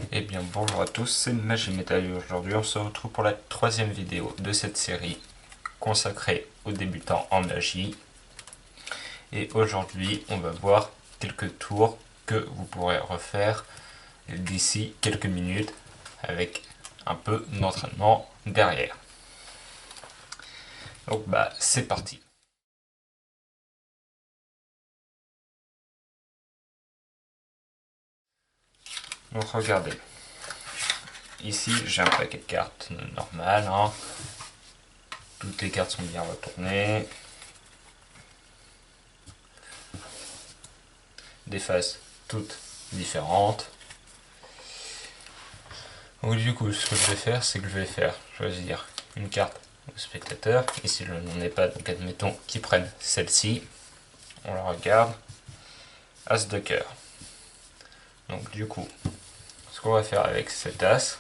Eh bien bonjour à tous, c'est Magimetal et aujourd'hui on se retrouve pour la troisième vidéo de cette série consacrée aux débutants en magie. Et aujourd'hui on va voir quelques tours que vous pourrez refaire d'ici quelques minutes avec un peu d'entraînement derrière. Donc c'est parti. Donc regardez, ici j'ai un paquet de cartes normal, hein. Toutes les cartes sont bien retournées. Des faces toutes différentes. Donc du coup, ce que je vais faire, c'est que je vais choisir une carte au spectateur. Ici, je n'en ai pas, donc admettons qu'ils prennent celle-ci. On la regarde. As de cœur. Donc du coup, ce qu'on va faire avec cet as,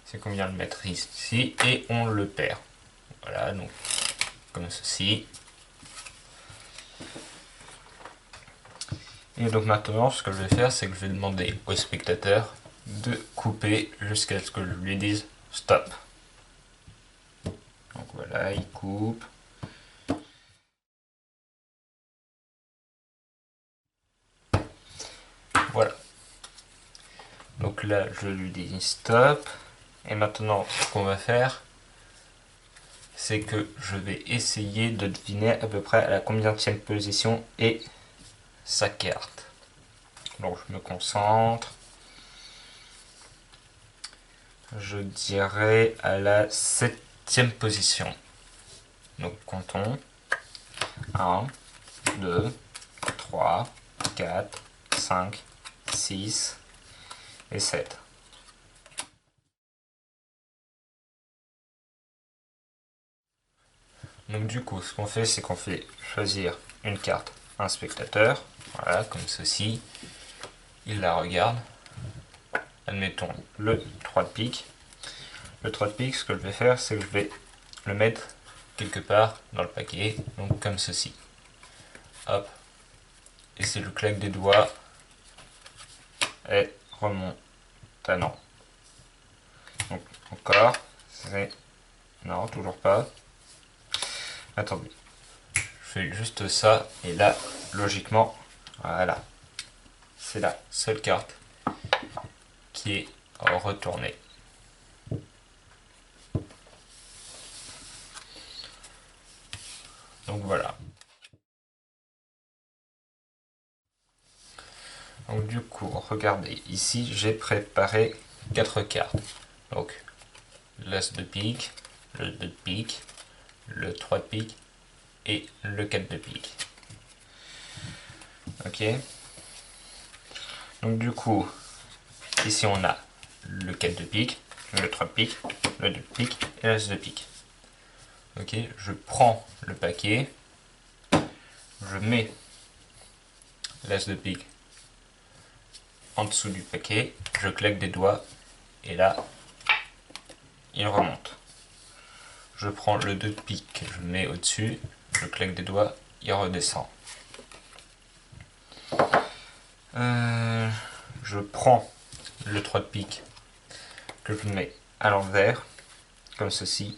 c'est qu'on vient le mettre ici et on le perd. Voilà, donc comme ceci. Et donc maintenant, ce que je vais faire, c'est que je vais demander au spectateur de couper jusqu'à ce que je lui dise stop. Donc voilà, il coupe. Voilà. Donc là, je lui dis stop. Et maintenant, ce qu'on va faire, c'est que je vais essayer de deviner à peu près à la combienième position est sa carte. Donc je me concentre. Je dirais à la 7e position. Donc comptons. 1, 2, 3, 4, 5, 6 et 7. Donc du coup, ce qu'on fait, c'est qu'on fait choisir une carte à un spectateur. Voilà, comme ceci. Il la regarde. Admettons le 3 de pique. Le 3 de pique, ce que je vais faire, c'est que je vais le mettre quelque part dans le paquet, donc comme ceci. Hop. Et c'est le claque des doigts et remonte à non. Donc encore, c'est... Non, toujours pas. Attendez. Je fais juste ça, et là, logiquement, voilà. C'est la seule carte qui est retournée. Donc voilà. Donc du coup, regardez, ici j'ai préparé 4 cartes. Donc l'as de pique, le 2 de pique, le 3 de pique et le 4 de pique. Ok. Donc du coup, ici on a le 4 de pique, le 3 de pique, le 2 de pique et l'as de pique. Ok, je prends le paquet, je mets l'as de pique en dessous du paquet, je claque des doigts et là, il remonte. Je prends le 2 de pique, je le mets au-dessus, je claque des doigts, il redescend. Je prends le 3 de pique que je mets à l'envers, comme ceci.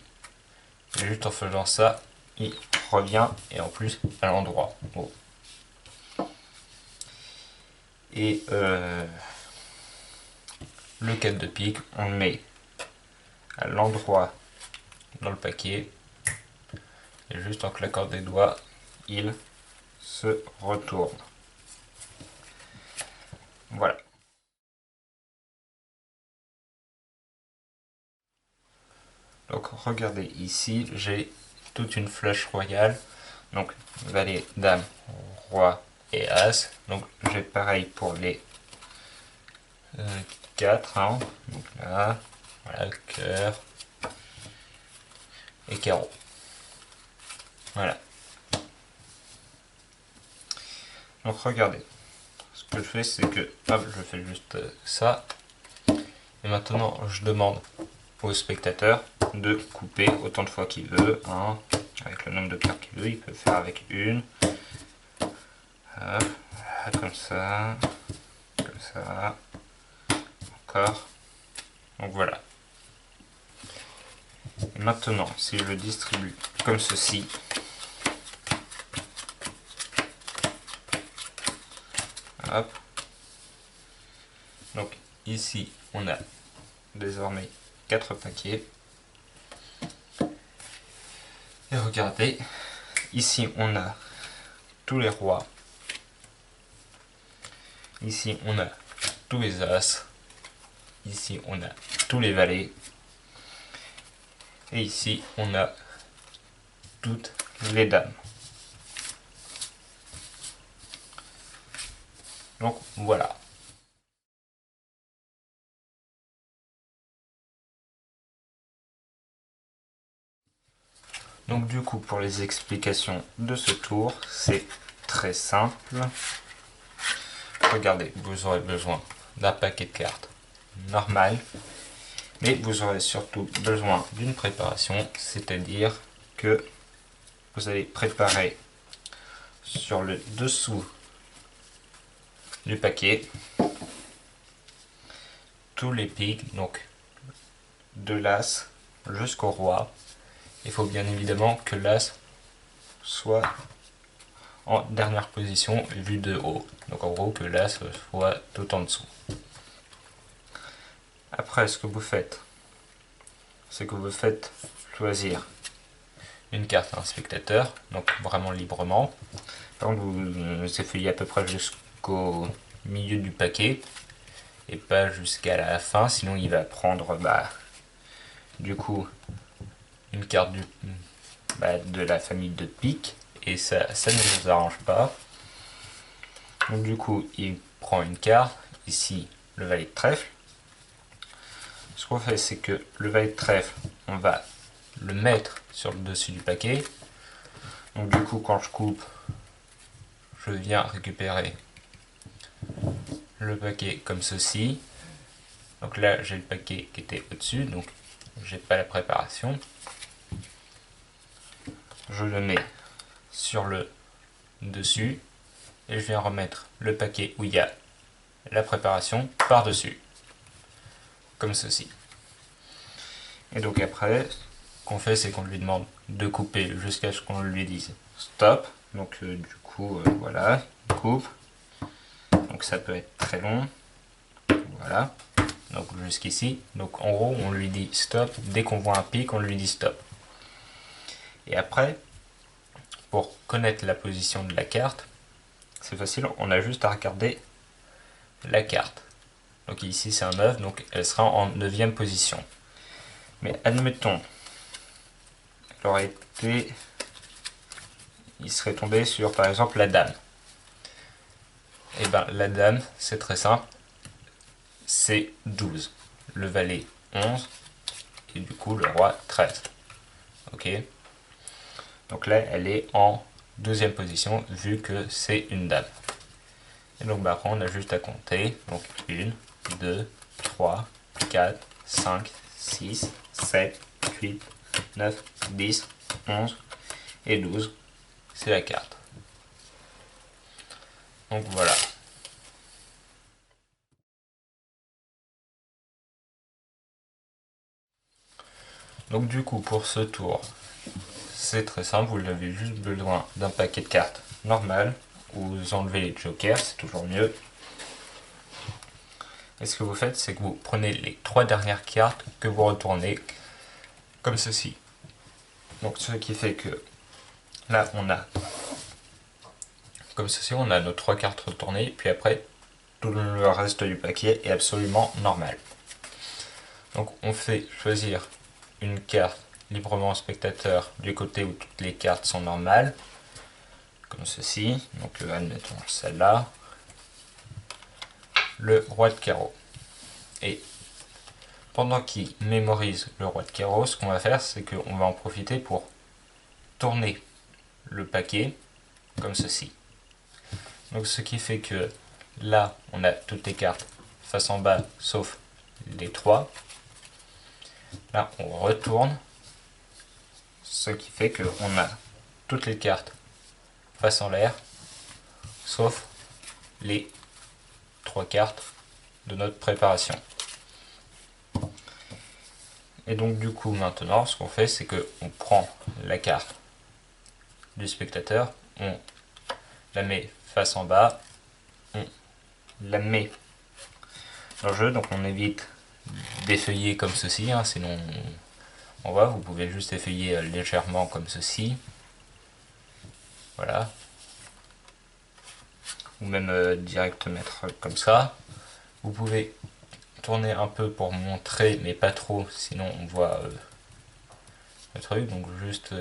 Et juste en faisant ça, il revient et en plus à l'endroit. Bon. Et le 4 de pique, on le met à l'endroit dans le paquet. Et juste en claquant des doigts, il se retourne. Voilà. Donc regardez ici, j'ai toute une flèche royale. Donc valet, dame, roi et as. Donc j'ai pareil pour les 4. Hein. Donc là, voilà, cœur et carreau. Voilà. Donc regardez. Ce que je fais, c'est que hop, je fais juste ça. Et maintenant, je demande au spectateur de couper autant de fois qu'il veut. Hein. Avec le nombre de cartes qu'il veut, il peut faire avec une. Hop, comme ça. Comme ça. D'accord. Donc voilà. Et maintenant, si je le distribue comme ceci, hop. Donc ici, on a désormais 4 paquets. Et regardez, ici on a tous les rois. Ici on a tous les as. Ici on a tous les valets. Et ici on a toutes les dames. Donc voilà. Donc du coup, pour les explications de ce tour, c'est très simple. Regardez, vous aurez besoin d'un paquet de cartes normal, mais vous aurez surtout besoin d'une préparation, c'est-à-dire que vous allez préparer sur le dessous du paquet tous les pics, donc de l'as jusqu'au roi. Il faut bien évidemment que l'as soit en dernière position vue de haut. Donc en gros que l'as soit tout en dessous. Après, ce que vous faites, c'est que vous faites choisir une carte à un spectateur, donc vraiment librement. Par contre, vous effeuillez à peu près jusqu'au milieu du paquet et pas jusqu'à la fin, sinon il va prendre du coup une carte de la famille de pique et ça ne nous arrange pas. Donc du coup, il prend une carte, ici le valet de trèfle. Ce qu'on fait, c'est que le valet de trèfle, on va le mettre sur le dessus du paquet. Donc du coup, quand je coupe, je viens récupérer le paquet comme ceci. Donc là, j'ai le paquet qui était au-dessus, donc j'ai pas la préparation. Je le mets sur le dessus et je viens remettre le paquet où il y a la préparation par-dessus, comme ceci. Et donc après, ce qu'on fait, c'est qu'on lui demande de couper jusqu'à ce qu'on lui dise stop. Donc du coup, voilà, il coupe. Donc ça peut être très long. Voilà. Donc jusqu'ici. Donc en gros, on lui dit stop. Dès qu'on voit un pic, on lui dit stop. Et après, pour connaître la position de la carte, c'est facile, on a juste à regarder la carte. Donc ici c'est un 9, donc elle sera en 9e position. Mais admettons, elle aurait été, il serait tombé sur par exemple la dame. Et bien la dame, c'est très simple, c'est 12. Le valet 11 et du coup le roi 13. Ok. Donc là elle est en 12e position vu que c'est une dame. Et donc après on a juste à compter. Donc 1, 2, 3, 4, 5, 6, 7, 8, 9, 10, 11 et 12. C'est la carte. Donc voilà. Donc du coup pour ce tour, c'est très simple, vous avez juste besoin d'un paquet de cartes normal, vous enlevez les jokers, c'est toujours mieux. Et ce que vous faites, c'est que vous prenez les 3 dernières cartes que vous retournez comme ceci. Donc ce qui fait que là on a comme ceci, on a nos 3 cartes retournées, puis après tout le reste du paquet est absolument normal. Donc on fait choisir une carte librement au spectateur du côté où toutes les cartes sont normales, comme ceci. Donc admettons celle-là, le roi de carreau. Et pendant qu'il mémorise le roi de carreau, ce qu'on va faire, c'est qu'on va en profiter pour tourner le paquet comme ceci. Donc ce qui fait que là, on a toutes les cartes face en bas, sauf les 3. Là, on retourne, ce qui fait qu'on a toutes les cartes face en l'air, sauf les 3 cartes de notre préparation. Et donc du coup maintenant ce qu'on fait c'est que on prend la carte du spectateur, on la met face en bas, on la met dans le jeu, donc on évite d'effeuiller comme ceci, hein, sinon on voit, vous pouvez juste effeuiller légèrement comme ceci, voilà, ou même direct mettre comme ça. Vous pouvez tourner un peu pour montrer, mais pas trop, sinon on voit le truc, donc juste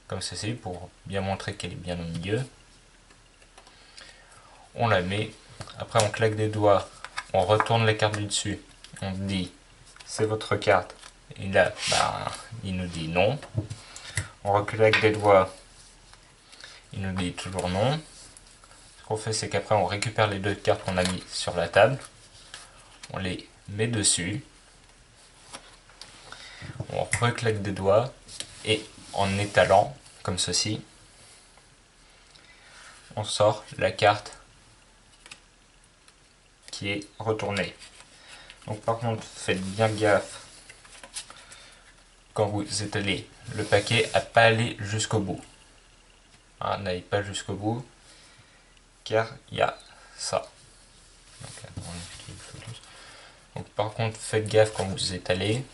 comme ceci pour bien montrer qu'elle est bien au milieu. On la met, après on claque des doigts, on retourne les cartes du dessus, on dit c'est votre carte, et là il nous dit non. On reclaque des doigts, il nous dit toujours non. Ce qu'on fait c'est qu'après on récupère les deux cartes qu'on a mis sur la table, on les met dessus, on reclaque des doigts et en étalant comme ceci, on sort la carte qui est retournée. Donc par contre faites bien gaffe quand vous étalez le paquet à pas aller jusqu'au bout. Hein, n'allez pas jusqu'au bout car il y a ça. Donc par contre faites gaffe quand vous étalez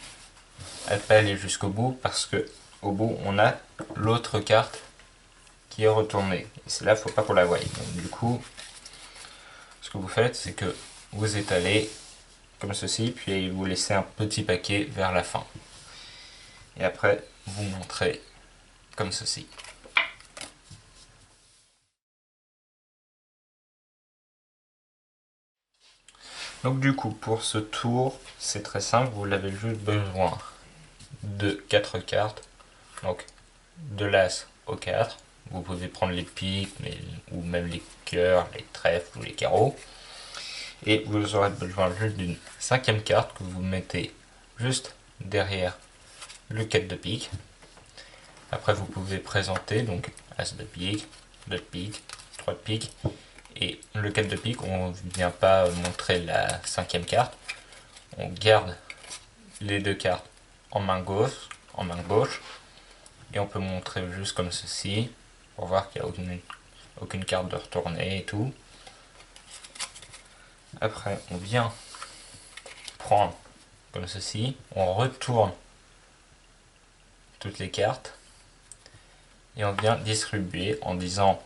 à pas aller jusqu'au bout parce que au bout on a l'autre carte qui est retournée. Et c'est là faut pas qu'on la voie. Donc du coup ce que vous faites c'est que vous étalez comme ceci puis vous laissez un petit paquet vers la fin. Et après vous montrez comme ceci. Donc du coup pour ce tour c'est très simple, vous l'avez juste besoin de 4 cartes, donc de l'as au 4, vous pouvez prendre les piques ou même les cœurs, les trèfles ou les carreaux, et vous aurez besoin juste d'une 5e carte que vous mettez juste derrière le 4 de pique. Après vous pouvez présenter donc as de pique, 2 de pique, 3 de pique, et le 4 de pique on ne vient pas montrer la 5e carte, on garde les deux cartes en main gauche, et on peut montrer juste comme ceci pour voir qu'il n'y a aucune carte de retournée et tout. Après on vient prendre comme ceci, on retourne toutes les cartes et on vient distribuer en disant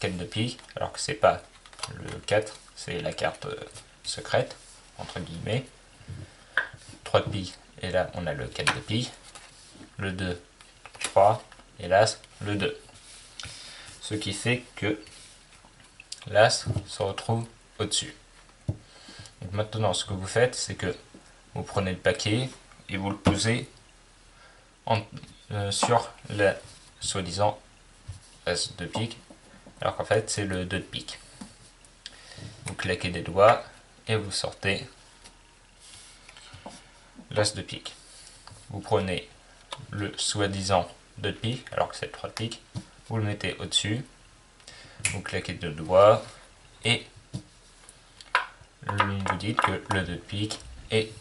4 de pique alors que c'est pas le 4, c'est la carte secrète entre guillemets, 3 de pique et là on a le 4 de pique, le 2, 3 et l'as le 2. Ce qui fait que l'as se retrouve au-dessus. Donc maintenant ce que vous faites c'est que vous prenez le paquet et vous le posez sur la soi-disant as de pique alors qu'en fait c'est le 2 de pique. Vous claquez des doigts et vous sortez l'as de pique. Vous prenez le soi-disant 2 de pique alors que c'est le 3 de pique, vous le mettez au-dessus, vous claquez deux doigts et vous dites que le 2 de pique est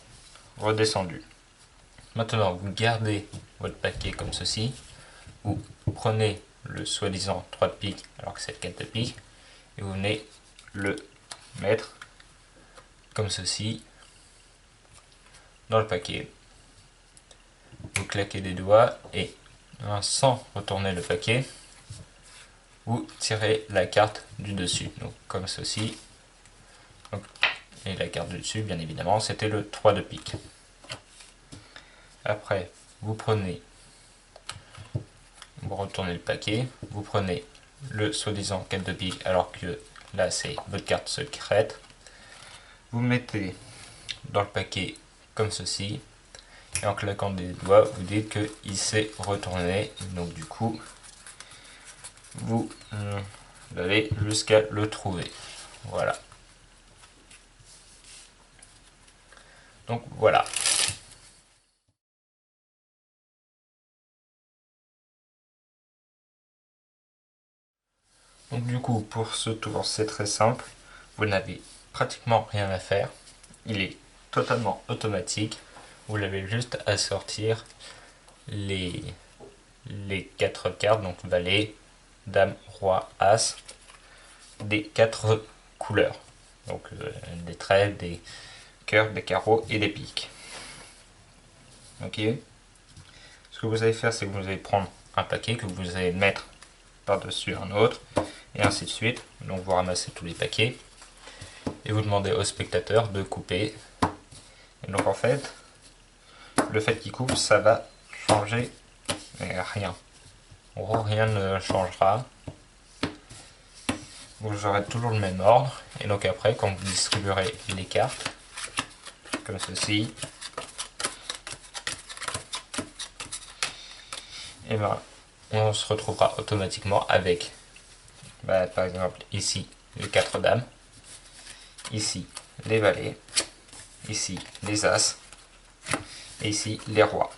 redescendu. Maintenant vous gardez votre paquet comme ceci, vous prenez le soi-disant 3 de pique alors que c'est le 4 de pique et vous venez le mettre comme ceci dans le paquet. Vous claquez des doigts et sans retourner le paquet, vous tirez la carte du dessus, donc comme ceci. Donc, et la carte du dessus, bien évidemment, c'était le 3 de pique. Après, vous retournez le paquet, vous prenez le soi-disant 4 de pique, alors que là c'est votre carte secrète. Vous mettez dans le paquet comme ceci, et en claquant des doigts, vous dites qu'il s'est retourné. Donc du coup, vous allez jusqu'à le trouver. Voilà. Donc voilà. Donc du coup, pour ce tour, c'est très simple. Vous n'avez pratiquement rien à faire. Il est totalement automatique. vous avez juste à sortir les 4 cartes, donc valet, dame, roi, as, des 4 couleurs. Donc des traits, des cœurs, des carreaux et des piques. Ok. Ce que vous allez faire, c'est que vous allez prendre un paquet que vous allez mettre par-dessus un autre, et ainsi de suite. Donc vous ramassez tous les paquets, et vous demandez au spectateur de couper. Et donc en fait, le fait qu'il coupe, ça va changer rien. En gros, rien ne changera. Vous aurez toujours le même ordre. Et donc après, quand vous distribuerez les cartes, comme ceci, et ben, on se retrouvera automatiquement avec, par exemple, ici, les 4 dames, ici, les valets, ici, les as, et ici, les rois.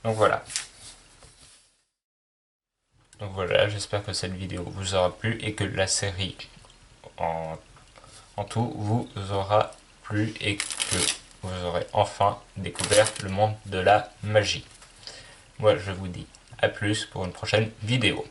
Donc voilà. Donc voilà, j'espère que cette vidéo vous aura plu et que la série en tout vous aura plu et que vous aurez enfin découvert le monde de la magie. Moi je vous dis à plus pour une prochaine vidéo.